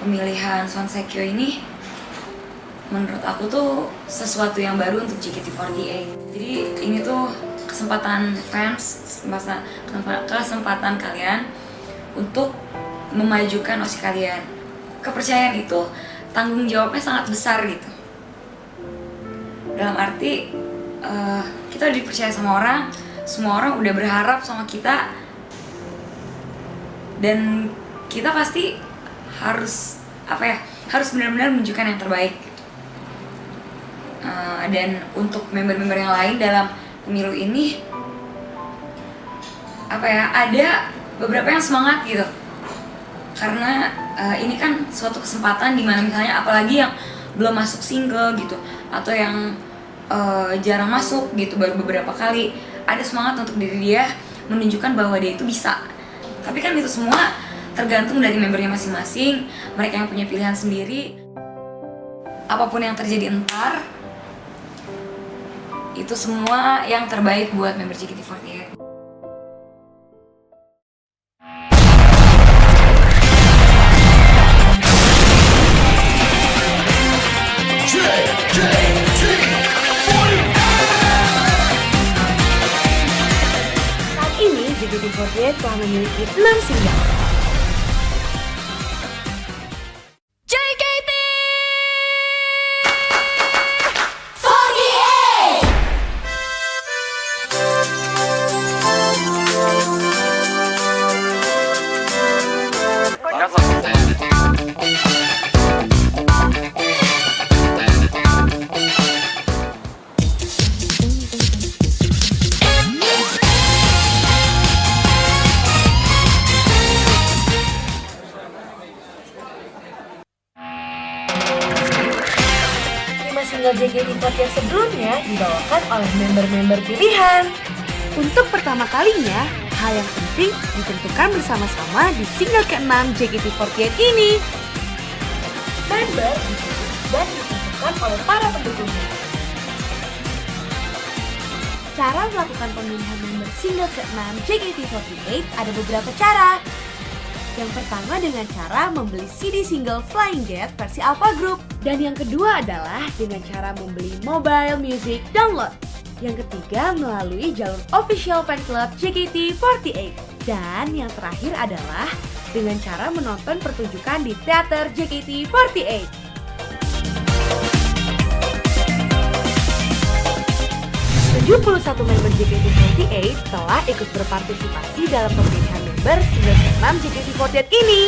pemilihan Sonsekyo ini menurut aku tuh sesuatu yang baru untuk JKT48. Jadi ini tuh kesempatan fans, kesempatan kalian untuk memajukan OSI kalian. Kepercayaan itu tanggung jawabnya sangat besar gitu. Dalam arti kita udah dipercaya sama orang, semua orang udah berharap sama kita, dan kita pasti harus harus benar-benar menunjukkan yang terbaik. Dan untuk member-member yang lain dalam pemilu ini ada beberapa yang semangat gitu, karena ini kan suatu kesempatan dimana misalnya apalagi yang belum masuk single gitu atau yang jarang masuk gitu baru beberapa kali, ada semangat untuk diri dia menunjukkan bahwa dia itu bisa. Tapi kan itu semua tergantung dari membernya masing-masing, mereka yang punya pilihan sendiri. Apapun yang terjadi entar, itu semua yang terbaik buat member JKT48. Saat ini JKT48 telah memiliki 6 single. Single JKT48 sebelumnya dibawakan oleh member-member pilihan. Untuk pertama kalinya, hal yang penting ditentukan bersama-sama di single ke-6 JKT48 ini. Member dipilih dan ditentukan oleh para pendukungnya. Cara melakukan pemilihan member single ke-6 JKT48 ada beberapa cara. Yang pertama dengan cara membeli CD single Flying Jet versi Alpha Group. Dan yang kedua adalah dengan cara membeli mobile music download. Yang ketiga melalui jalur official fan club JKT48. Dan yang terakhir adalah dengan cara menonton pertunjukan di teater JKT48. 71 member JKT48 telah ikut berpartisipasi dalam pemilihan member single ke-6 JKT48 ini.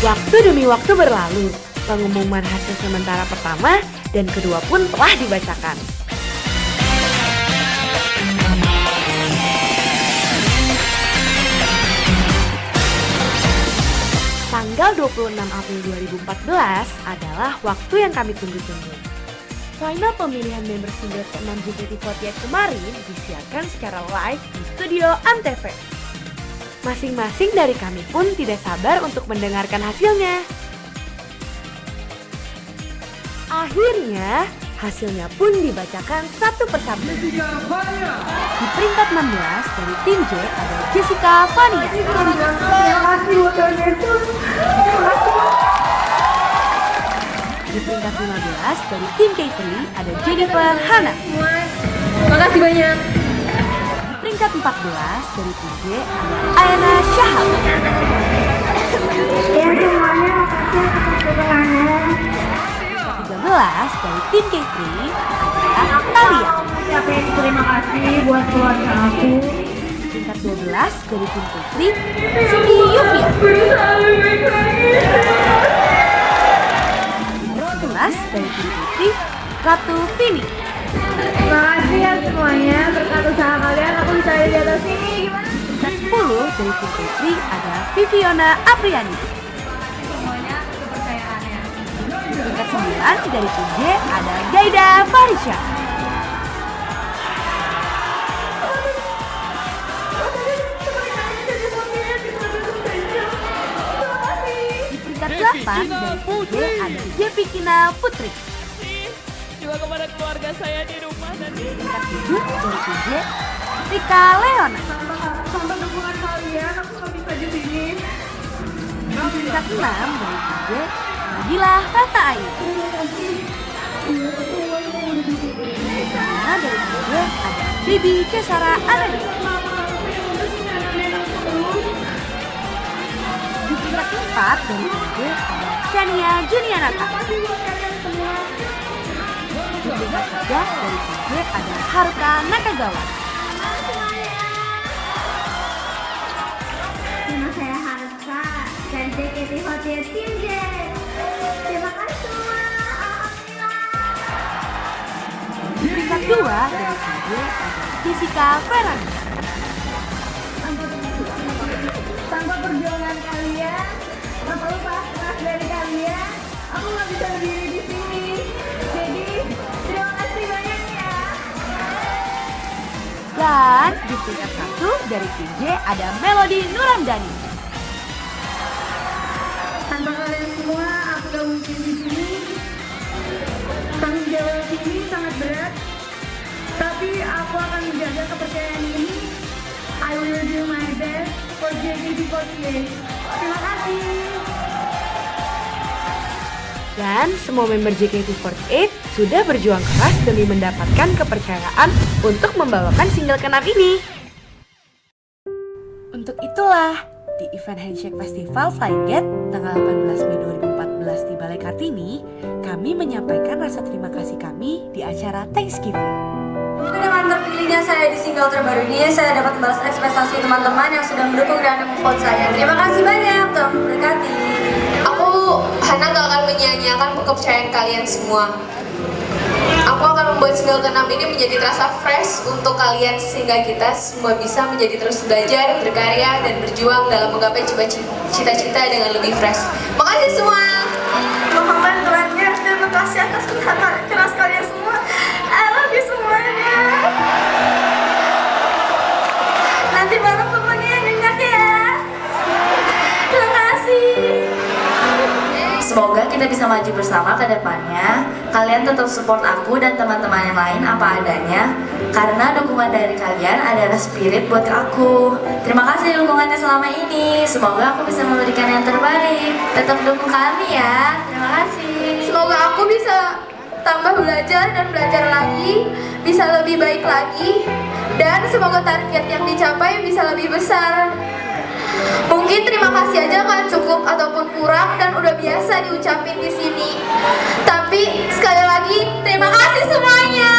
Waktu demi waktu berlalu, pengumuman hasil sementara pertama dan kedua pun telah dibacakan. Tanggal 26 April 2014 adalah waktu yang kami tunggu-tunggu. Final pemilihan member single ke-6 JKT48 kemarin disiarkan secara live di studio Antv. Masing-masing dari kami pun tidak sabar untuk mendengarkan hasilnya. Akhirnya, hasilnya pun dibacakan satu persatu. Di peringkat 16 dari tim J ada Jessica Fania. Di peringkat 15 dari tim K3 ada Jennifer Hana. Makasih banyak. Peringkat 14 dari tim J ada Ayana Shahab. Ya semuanya makasih atas dukungannya. Peringkat 13 dari tim K3 ada Talia. Ucapin terima kasih buat keluarga aku. Peringkat 12 dari tim K3 Siti Yufia. Peringkat 11 dari tim K3 Ratu Vini. Terima kasih ya semuanya, berkat usaha kalian aku bisa ada di atas sini. Gimana? Peringkat 10 dari tim K3 ada Viviana Apriani. Semuanya kepercayaannya. Peringkat 9 dari tim J ada Gaida Farisha. Di peringkat 8 dari tim J ada Jepikina Putri. Juga kepada keluarga saya di rumah dan di Peringkat 7 dari tim J Rika Leona. Tanpa dukungan kalian, aku nggak bisa di sini. Di peringkat 6 dari tim J Nabila Rata Ayu. Nah, dari tim J ada Bibi Cesara Aradia. Di peringkat 4 dari tim J ada Shania Junianata. Di peringkat 3 dari tim J ada Haruka Nakagawa. Nama saya Haruka dan JKT48 Tim J. Terima kasih semua. Alhamdulillah. Di peringkat 2 dari tim J ada Jessica Ferrari. Tanpa perjuangan kalian, tanpa upah keras dari kalian, aku nggak bisa berdiri di sini. Jadi, terima kasih banyak ya. Dan di peringkat 1 dari tim J ada Melody Nurandani. Tanpa kalian semua, aku gak mungkin di sini. Tanggung jawab ini sangat berat, tapi aku akan menjaga kepercayaan ini. I will do my best for JKT48. Terima kasih. Dan semua member JKT48 sudah berjuang keras demi mendapatkan kepercayaan untuk membawakan single ke-6 ini. Untuk itulah, di event Handshake Festival Flying Gate tanggal 18 Mei 2014 di Balai Kartini, kami menyampaikan rasa terima kasih kami di acara Thanksgiving. Dengan terpilihnya saya di single terbaru ini, saya dapat membalas ekspektasi teman-teman yang sudah mendukung dan memvote saya. Terima kasih banyak, Tuhan memberkati. Aku, Hana, gak akan menyia-nyiakan kepercayaan kalian semua. Aku akan membuat single ke-6 ini menjadi terasa fresh untuk kalian sehingga kita semua bisa menjadi terus belajar, berkarya, dan berjuang dalam menggapai cita-cita dengan lebih fresh. Makasih semua! Mohon bantuannya, terima kasih atas usaha keras kalian semua. I love you semuanya. Nanti malam pokoknya nyenyak ya. Terima kasih. Semoga kita bisa maju bersama ke depannya. Kalian tetap support aku dan teman-teman yang lain apa adanya. Karena dukungan dari kalian adalah spirit buat aku. Terima kasih dukungannya selama ini. Semoga aku bisa memberikan yang terbaik. Tetap dukung kami ya. Terima kasih. Semoga aku bisa tambah belajar dan belajar lagi, bisa lebih baik lagi, dan semoga target yang dicapai bisa lebih besar. Mungkin terima kasih aja kan cukup ataupun kurang dan udah biasa diucapin di sini. Tapi sekali lagi terima kasih semuanya.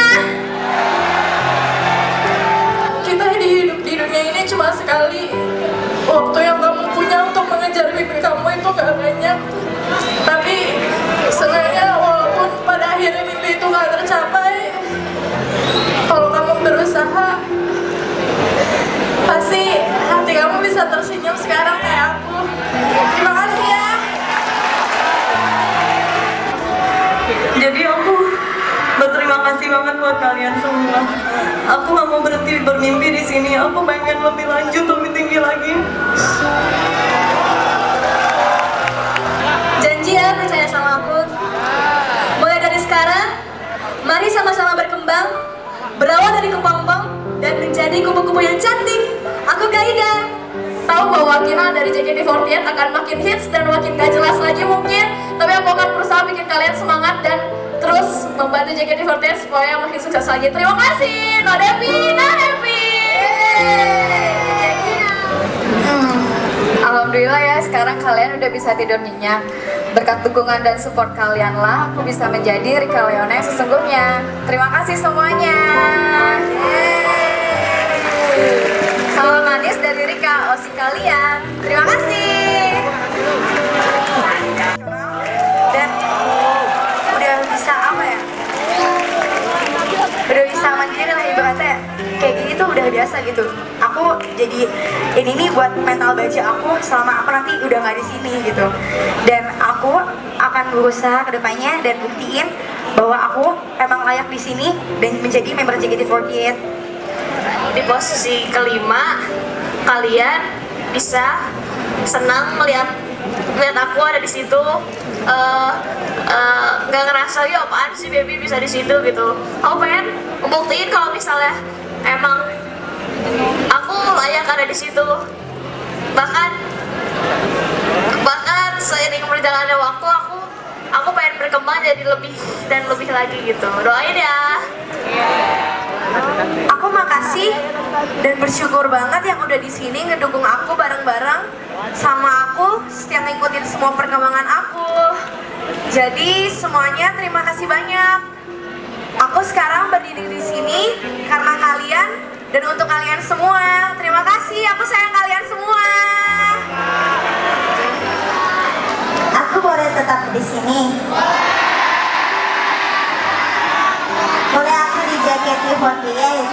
kita hidup di dunia ini cuma sekali. Waktu yang kamu punya untuk mengejar mimpi kamu itu gak banyak. Tapi seenggaknya walaupun pada akhirnya mimpi itu gak tercapai, kalau kamu berusaha, pasti hati kamu bisa tersenyum sekarang kayak aku. Terima kasih ya. Jadi aku berterima kasih banget buat kalian semua. Aku gak mau berhenti bermimpi di sini. Aku pengen lebih lanjut, lebih tinggi lagi. Janji ya, percaya sama aku. Mulai dari sekarang, mari sama-sama berkembang, berawal dari kepompong, dan menjadi kupu-kupu yang cantik. Aku Gaida. Tahu bahwa Kina dari JKT48 akan makin hits dan makin gak jelas lagi mungkin. Tapi aku akan berusaha bikin kalian semangat dan terus membantu JKT48 supaya makin sukses lagi. Terima kasih, No Devi, No Devi. Alhamdulillah ya, sekarang kalian udah bisa tidur nyenyak. Berkat dukungan dan support kalian lah, aku bisa menjadi Rika Leona yang sesungguhnya. Terima kasih semuanya. Salam manis dari Rika, Osi kalian. Terima kasih. Dan udah bisa apa ya? Udah bisa mandiri lah ibaratnya. Kayak gini tuh udah biasa gitu. Aku tuh jadi ini nih buat mental baja aku selama aku nanti udah nggak di sini gitu. Dan aku akan berusaha kedepannya dan buktiin bahwa aku emang layak di sini dan menjadi member JKT48. Di posisi kelima, kalian bisa senang melihat aku ada di situ, nggak ngerasa ya apaan sih baby bisa di situ gitu. Aku pengen membuktiin kalau misalnya emang aku layak ada di situ. Bahkan seiring berjalannya waktu aku pengen berkembang jadi lebih dan lebih lagi gitu. Doain ya. Aku makasih dan bersyukur banget yang udah di sini ngedukung aku bareng-bareng sama aku setiap ngikutin semua perkembangan aku. Jadi semuanya terima kasih banyak. Aku sekarang berdiri di sini karena kalian dan untuk kalian semua. Terima kasih, aku sayang kalian semua. Aku boleh tetap di sini. Boleh aku di JKT48.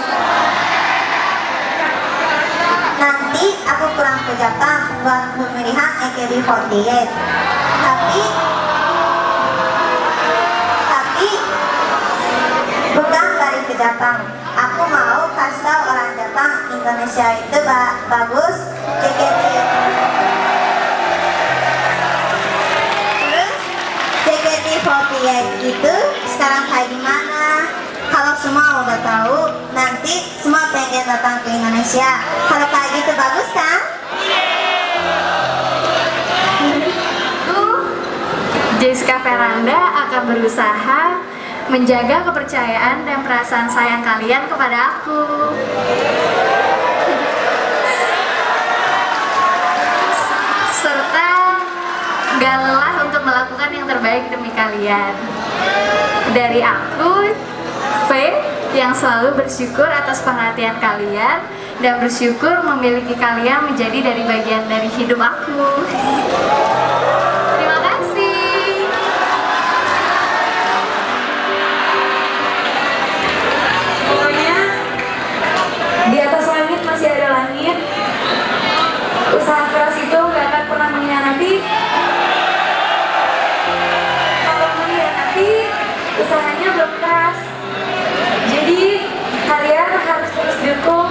Nanti aku pulang ke Jepang buat pemilihan AKB48. Tapi bukan balik ke Jepang. Aku mau kasih tahu orang Jepang Indonesia itu bagus. JKT48 itu sekarang kayak gimana? Kalau semua udah tahu, nanti semua pengen datang ke Indonesia. Kalau kayak gitu bagus kan? Jessica Veranda akan berusaha menjaga kepercayaan dan perasaan sayang kalian kepada aku. Serta gak lelah untuk melakukan yang terbaik demi kalian. Dari aku, V, yang selalu bersyukur atas perhatian kalian dan bersyukur memiliki kalian menjadi dari bagian dari hidup aku. Terima kasih. Pokoknya di atas langit masih ada langit. Usaha keras itu gak akan pernah mengkhianati. Kalau mengkhianati, usahanya belum keras. Jadi kalian harus terus dukung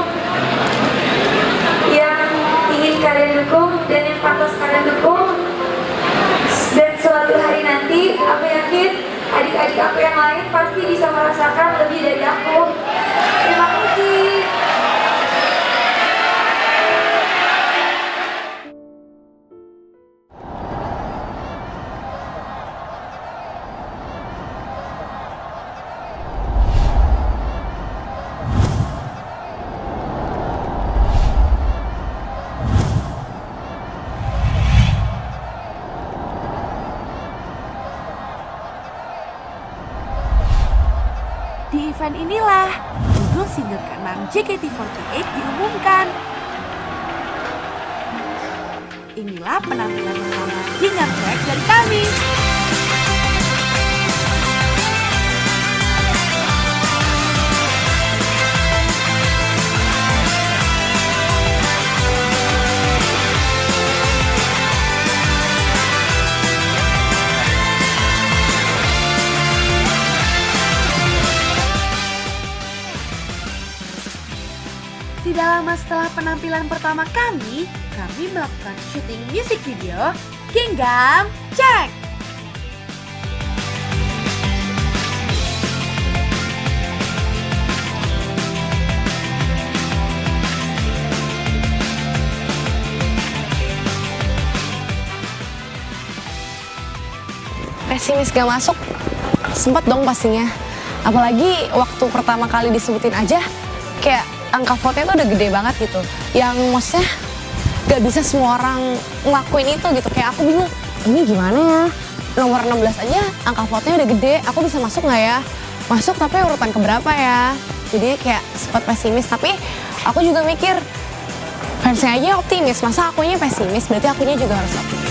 yang ingin kalian dukung dan yang pantas kalian dukung. Dan suatu hari nanti aku yakin adik-adik aku yang lain pasti bisa merasakan lebih dari aku. Terima kasih. Di event inilah judul single ke-6 JKT48 diumumkan. Inilah penampilan pertama dengan track dari kami. Tidak lama setelah penampilan pertama kami melakukan syuting music video Gingham Check. Pesimis gak masuk, sempet dong pastinya. Apalagi waktu pertama kali disebutin aja, kayak angka vote-nya tuh udah gede banget gitu. Yang maksudnya gak bisa semua orang ngelakuin itu gitu. Kayak aku bingung, ini gimana ya? Nomor 16 aja angka vote-nya udah gede, aku bisa masuk gak ya? Masuk tapi urutan keberapa ya? Jadi kayak sempat pesimis, tapi aku juga mikir, fansnya aja optimis, masa akunya pesimis? Berarti akunya juga harus optimis.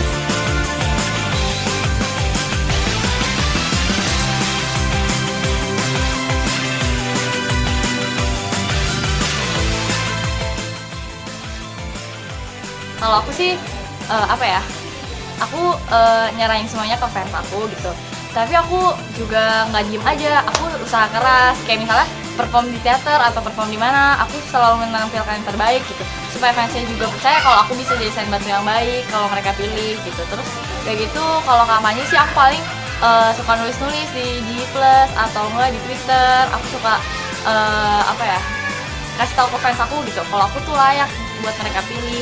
Kalau aku sih aku nyerahin semuanya ke fans aku gitu. Tapi aku juga nggak diem aja, aku usaha keras. Kayak misalnya perform di teater atau perform di mana, aku selalu menampilkan yang terbaik gitu. Supaya fansnya juga percaya kalau aku bisa jadi senbatu yang baik kalau mereka pilih gitu. Terus kayak gitu, kalau kampanye sih aku paling suka nulis-nulis di Plus atau enggak di Twitter. Aku suka kasih tahu ke fans aku gitu kalau aku tuh layak buat mereka pilih.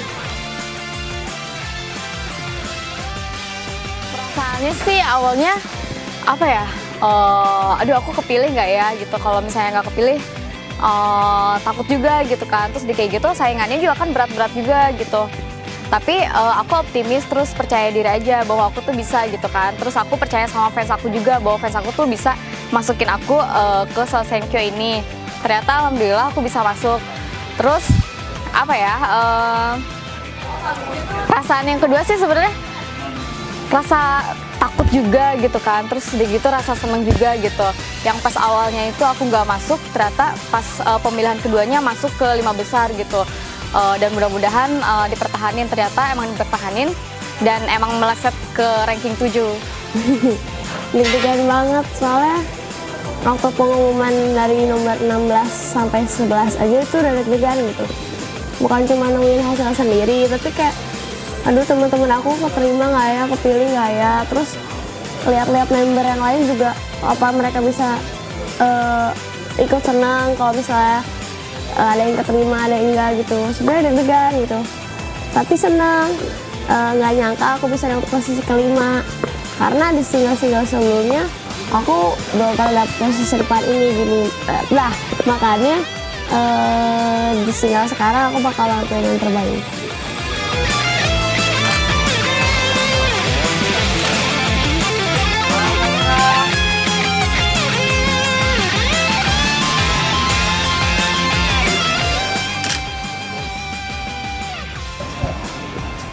Perasaannya sih awalnya aduh aku kepilih nggak ya gitu. Kalau misalnya nggak kepilih takut juga gitu kan. Terus kayak gitu saingannya juga kan berat-berat juga gitu. Tapi aku optimis, terus percaya diri aja bahwa aku tuh bisa gitu kan. Terus aku percaya sama fans aku juga bahwa fans aku tuh bisa masukin aku ke Sosenkyo ini. Ternyata alhamdulillah aku bisa masuk. Terus perasaan yang kedua sih sebenarnya rasa takut juga gitu kan. Terus udah gitu rasa seneng juga gitu. Yang pas awalnya itu aku nggak masuk, ternyata pas pemilihan keduanya masuk ke 5 besar gitu. Dan mudah-mudahan dipertahanin, ternyata emang dipertahanin dan emang meleset ke ranking 7. Deg-degan banget soalnya waktu pengumuman dari nomor 16 sampai 11 aja itu udah deg-degan gitu. Bukan cuma nungguin hasil sendiri, tapi kayak aduh teman-teman aku keterima nggak ya, kepilih nggak ya. Terus lihat-lihat member yang lain juga apa mereka bisa ikut senang kalau misalnya ada yang keterima, ada yang enggak gitu. Sebenarnya deg-degan gitu, tapi senang. Nggak nyangka aku bisa dapet posisi kelima, karena di single-single sebelumnya aku belum pernah dapet posisi depan ini gini. Makanya di single sekarang aku bakal lakuin yang terbaik.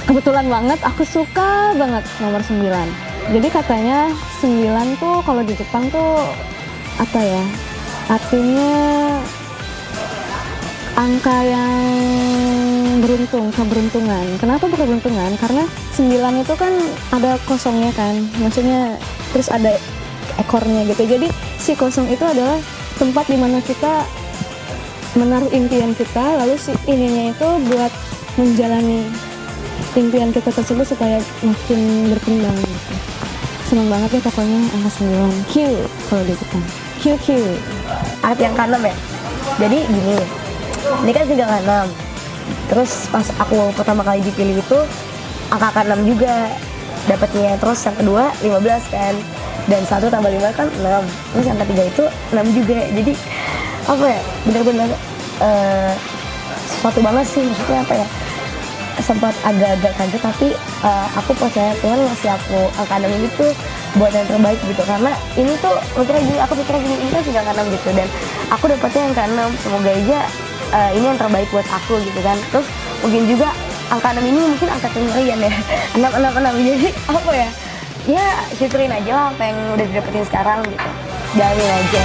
Kebetulan banget aku suka banget nomor 9. Jadi katanya 9 tuh kalau di Jepang tuh artinya angka yang keberuntungan. Kenapa keberuntungan? Karena 9 itu kan ada kosongnya kan, maksudnya terus ada ekornya gitu. Jadi si kosong itu adalah tempat dimana kita menaruh impian kita, lalu si ininya itu buat menjalani impian kita tersebut supaya makin berkembang gitu. Seneng banget ya pokoknya angka 9. Q kalau di Jepang. QQ. Arti yang ke-6 ya. Jadi gini, ini kan single ke-6. Terus pas aku pertama kali dipilih itu angka ke-6 juga dapatnya. Terus yang kedua 15 kan. Dan 1 tambah 5 kan 6. Terus yang ketiga itu 6 juga. Jadi bener-bener sesuatu banget sih, maksudnya sempat agak-agak kaget, tapi aku percaya Tuhan ngasih aku angka 6 ini tuh buat yang terbaik gitu. Karena ini tuh aku pikirnya gini, ini kan sudah angka 6 gitu, dan aku dapetnya yang ke-6. Semoga aja ini yang terbaik buat aku gitu kan. Terus mungkin juga angka 6 ini mungkin angka kengerian ya. 6. Jadi ya syukurin aja lah apa yang udah didapetin sekarang gitu. Jalanin aja.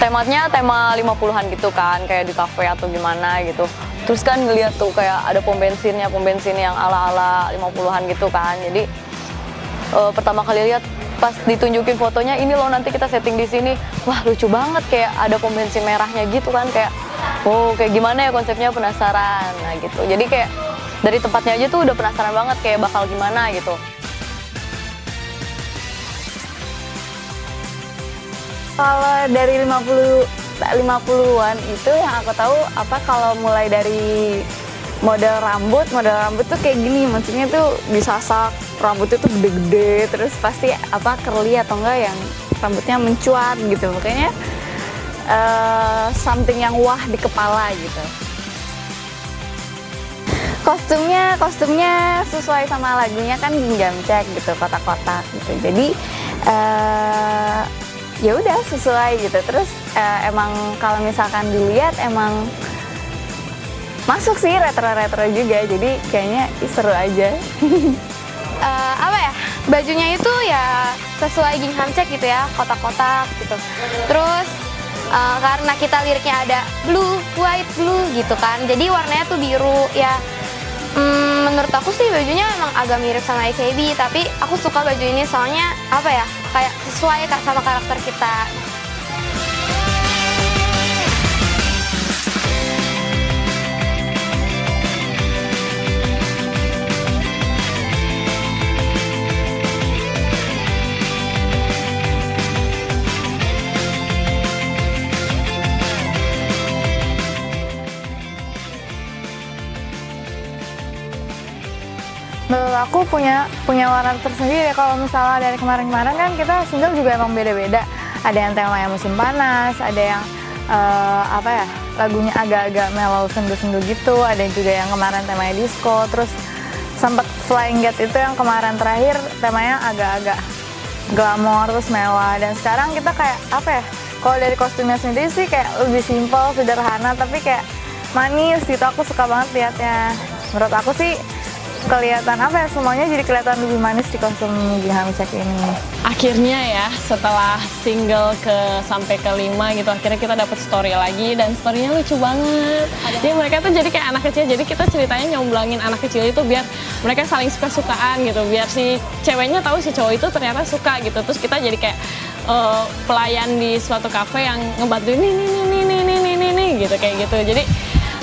Temanya tema 50-an gitu kan, kayak di kafe atau gimana gitu. Terus kan ngeliat tuh kayak ada pom bensin yang ala-ala 50-an gitu kan. Jadi pertama kali lihat pas ditunjukin fotonya, ini loh nanti kita setting di sini. Wah, lucu banget, kayak ada pom bensin merahnya gitu kan, kayak kayak gimana ya konsepnya, penasaran. Nah gitu. Jadi kayak dari tempatnya aja tuh udah penasaran banget kayak bakal gimana gitu. Kalau dari 50-an itu yang aku tahu kalau mulai dari model rambut tuh kayak gini, maksudnya tuh disasak, rambutnya tuh gede-gede, terus pasti curly atau enggak yang rambutnya mencuat gitu, makanya something yang wah di kepala gitu. Kostumnya sesuai sama lagunya kan, ginjam cek gitu, kotak-kotak gitu. Jadi Ya udah sesuai gitu. Terus emang kalau misalkan dilihat emang masuk sih retro-retro juga, jadi kayaknya seru aja. Apa ya, bajunya itu ya sesuai gingham check gitu ya, kotak-kotak gitu. Terus karena kita liriknya ada blue, white, blue gitu kan, jadi warnanya tuh biru ya. Menurut aku sih bajunya memang agak mirip sama AKB, tapi aku suka baju ini soalnya apa ya, kayak sesuai sama karakter kita. Menurut aku punya warna tersendiri. Kalau misalnya dari kemarin-kemarin kan kita single juga emang beda-beda. Ada yang temanya musim panas, ada yang lagunya agak-agak mellow sendu-sendu gitu. Ada juga yang kemarin temanya disco. Terus sempat Flying Gate itu yang kemarin terakhir temanya agak-agak glamor terus mewah. Dan sekarang kita kayak kalau dari kostumnya sendiri sih kayak lebih simple, sederhana, tapi kayak manis gitu. Aku suka banget liatnya. Menurut aku sih kelihatan semuanya jadi kelihatan lebih manis di kostum gingham check ini. Akhirnya ya, setelah single sampai ke 5 gitu, akhirnya kita dapet story lagi dan storynya lucu banget. Jadi mereka tuh jadi kayak anak kecil, jadi kita ceritanya nyomblangin anak kecil itu biar mereka saling suka-sukaan gitu, biar si ceweknya tahu si cowok itu ternyata suka gitu. Terus kita jadi kayak pelayan di suatu kafe yang ngebantuin nih gitu kayak gitu. Jadi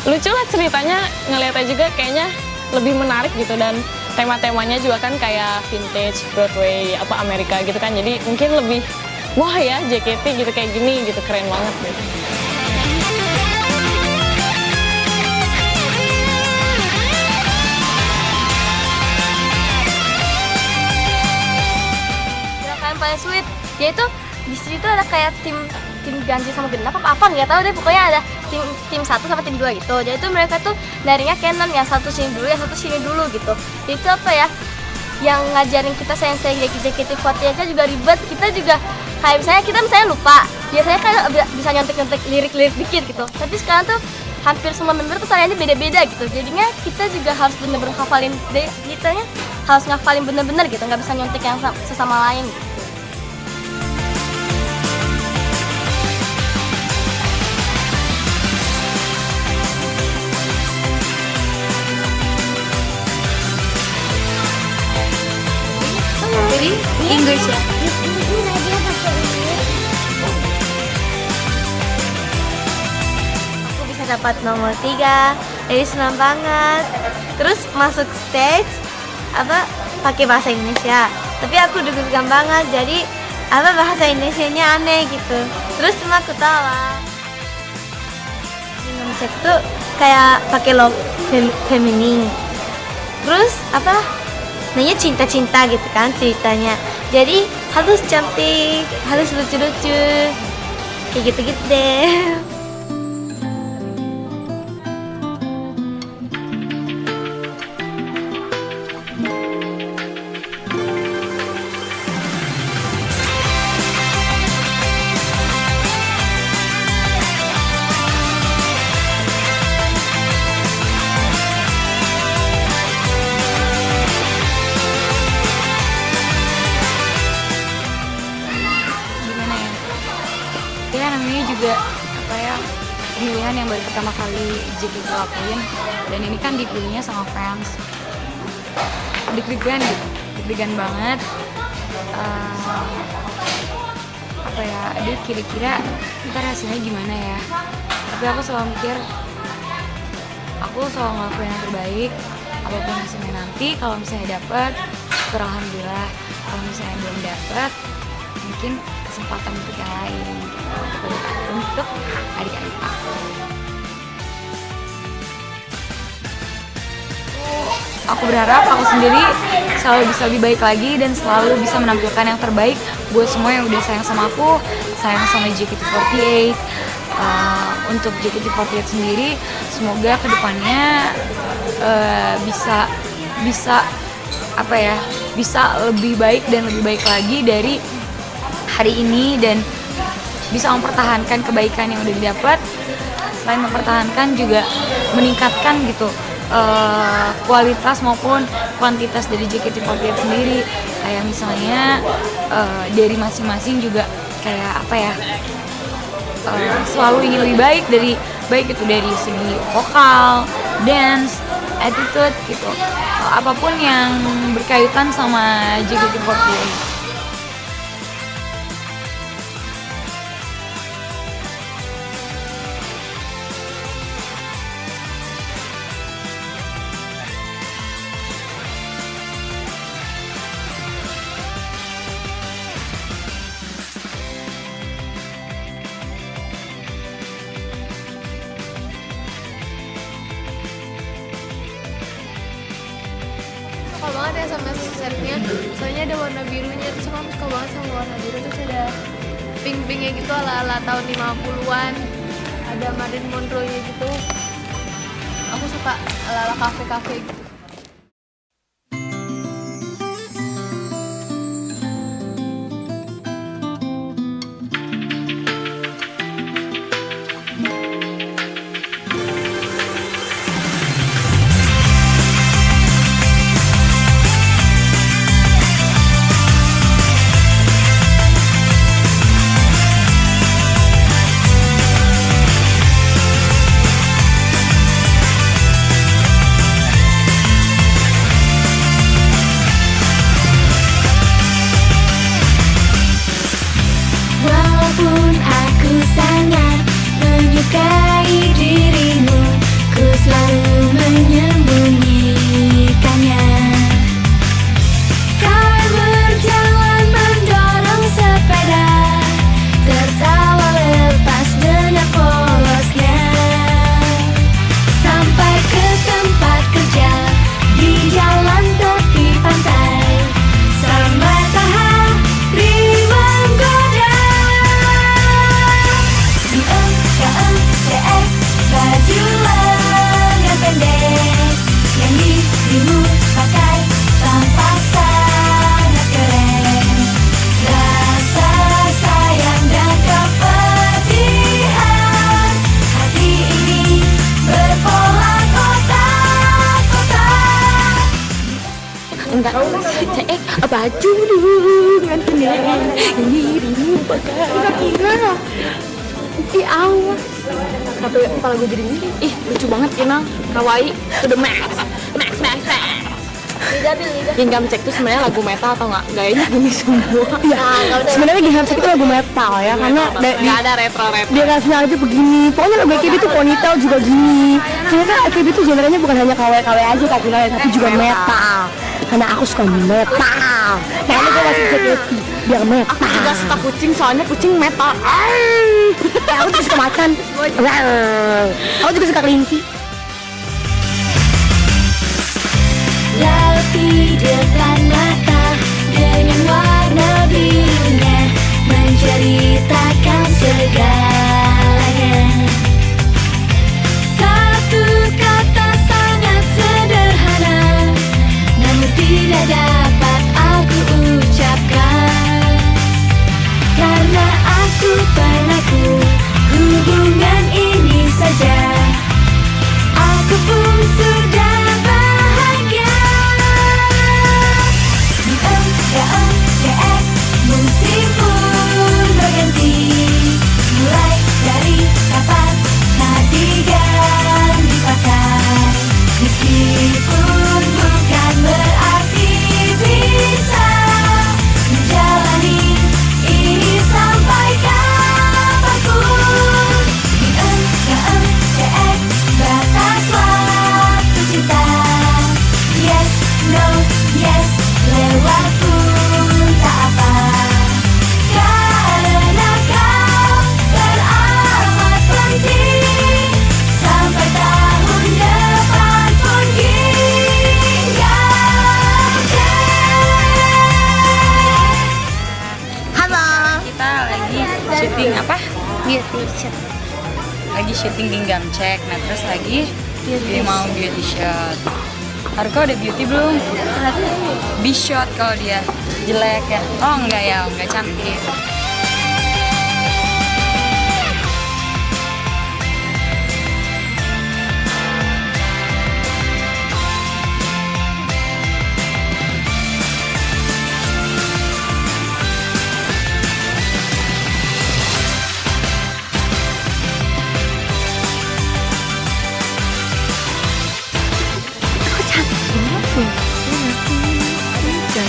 lucu lah ceritanya, ngeliatnya juga kayaknya lebih menarik gitu, dan tema-temanya juga kan kayak vintage, Broadway, Amerika gitu kan, jadi mungkin lebih wah ya JKT gitu kayak gini gitu, keren banget gitu. Gerakan paling sweet yaitu di situ ada kayak tim ganjil sama genap apa nggak tahu deh, pokoknya ada tim 1 sama tim 2 gitu. Jadi itu mereka tuh darinya canon, yang satu sini dulu, yang satu sini dulu gitu. Itu yang ngajarin kita sensei JKT48 juga ribet. Kita juga kayak misalnya lupa, biasanya kan bisa nyontek lirik-lirik dikit gitu, tapi sekarang tuh hampir semua member tuh tariannya beda-beda gitu. Jadinya kita juga harus bener-bener hafalin, kitanya harus ngafalin bener-bener gitu, nggak bisa nyontek yang sesama lain gitu. Jadi English ya. Aku bisa dapat nomor 3, jadi senang banget. Terus masuk stage pakai bahasa Indonesia, tapi aku deg-degan banget, jadi bahasa Indonesianya aneh gitu. Terus semua ketawa. Gingham check tuh kayak pakai logo feminin. Terus nanya cinta-cinta gitu kan ceritanya, jadi harus cantik, harus lucu-lucu, kayak gitu-gitu deh. Namanya juga pilihan yang baru pertama kali JKT lakuin, dan ini kan dipilihnya sama fans. Deg-degan banget. Kira-kira ntar hasilnya gimana ya, tapi aku selalu mikir aku selalu ngelakuin yang terbaik apapun hasilnya nanti. Kalau misalnya dapet, alhamdulillah. Kalau misalnya belum dapet, mungkin kesempatan untuk yang lain, untuk adik-adik aku. Aku berharap aku sendiri selalu bisa lebih baik lagi dan selalu bisa menampilkan yang terbaik buat semua yang udah sayang sama aku, sayang sama JKT48. Untuk JKT48 sendiri, semoga kedepannya bisa lebih baik dan lebih baik lagi dari hari ini dan bisa mempertahankan kebaikan yang udah didapat. Selain mempertahankan juga meningkatkan gitu kualitas maupun kuantitas dari JKT48 sendiri. Kayak misalnya dari masing-masing juga kayak apa ya, selalu ingin lebih baik itu dari segi vokal, dance, attitude gitu, apapun yang berkaitan sama JKT48. Suka banget ya sama setnya, soalnya ada warna birunya, terus aku suka banget sama warna biru, terus ada pink-pinknya gitu ala-ala tahun 50-an, ada Marilyn Monroe-nya gitu. Aku suka ala-ala kafe-kafe gitu. Walaupun aku sangat menyukai dirimu, ku selalu menyembunyikannya. Kau berjalan mendorong sepeda, tertawa lepas dengan polosnya, sampai ke tempat kerja di jalan tepi pantai, sampai matahari menggoda. Baju lengan pendek yang dirimu pakai tampak sangat keren. Rasa sayang dan kepedihan hati ini berpola kotak-kotak. Enggak, baju lengan pendek yang dirimu pakai. Enggak. Ih, awas. Tapi kepala gue jadi miring. Ih, lucu banget Kinang, kawaii to the max. Gingham Check itu sebenarnya lagu metal atau nggak? Gayanya gini semua. Iya. Sebenarnya Gingham Check itu lagu metal ya, karena nggak ada retro. Dia kasihnya aja begini. Pokoknya lagu AKB itu ponytail juga gini. Ternyata AKB itu genrenya bukan hanya KW aja Kak Gina, tapi juga metal. Karena aku suka metal. Makanya gue masuk JKT biar metal. Aku juga suka kucing, soalnya kucing metal. Aku juga suka macan. Aku juga suka kelinci. Laut di depan mata dengan warna birunya menceritakan segalanya. Satu kata sangat sederhana, namun tidak dapat aku ucapkan, karena aku pernah hubungan ini saja. Aku pun sudah bahagia. Musim pun berganti, mulai dari kapan cardigan dipakai. Meskipun bukan berarti bisa menjalani ini sampai kapanpun. Batas waktu cinta, yes, no, yes, lewat pun tak apa, karena kau teramat penting sampai tahun depan pun hingga. Halo, kita lagi syuting apa? Beauty shot. Lagi syuting Gingham Check, nah terus lagi dia mau beauty shot. Harga udah beauty belum? Be shot kalau dia jelek ya. Oh enggak ya, enggak cantik.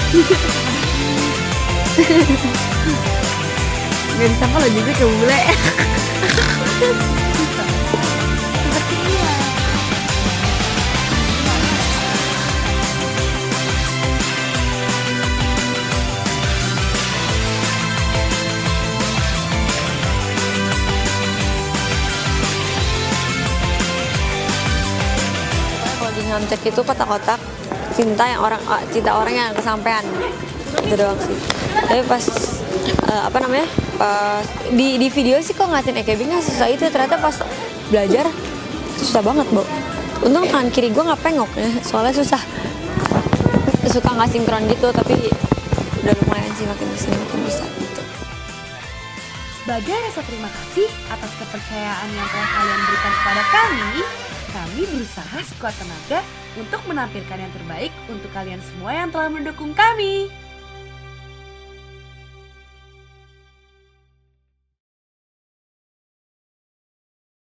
Gak disangka lo juga ke bule. Kalau di soundcheck itu kotak-kotak cinta orang yang kesampean, itu doang sih. Tapi pas pas di video sih kok ngeliatin AKB nggak susah itu, ternyata pas belajar susah banget, Bo. Untung tangan kiri gue nggak pengok ya, soalnya suka nggak sinkron gitu, tapi udah lumayan sih, makin kesini makin bisa gitu. Sebagai rasa terima kasih atas kepercayaan yang telah kalian berikan kepada kami berusaha sekuat tenaga untuk menampilkan yang terbaik untuk kalian semua yang telah mendukung kami.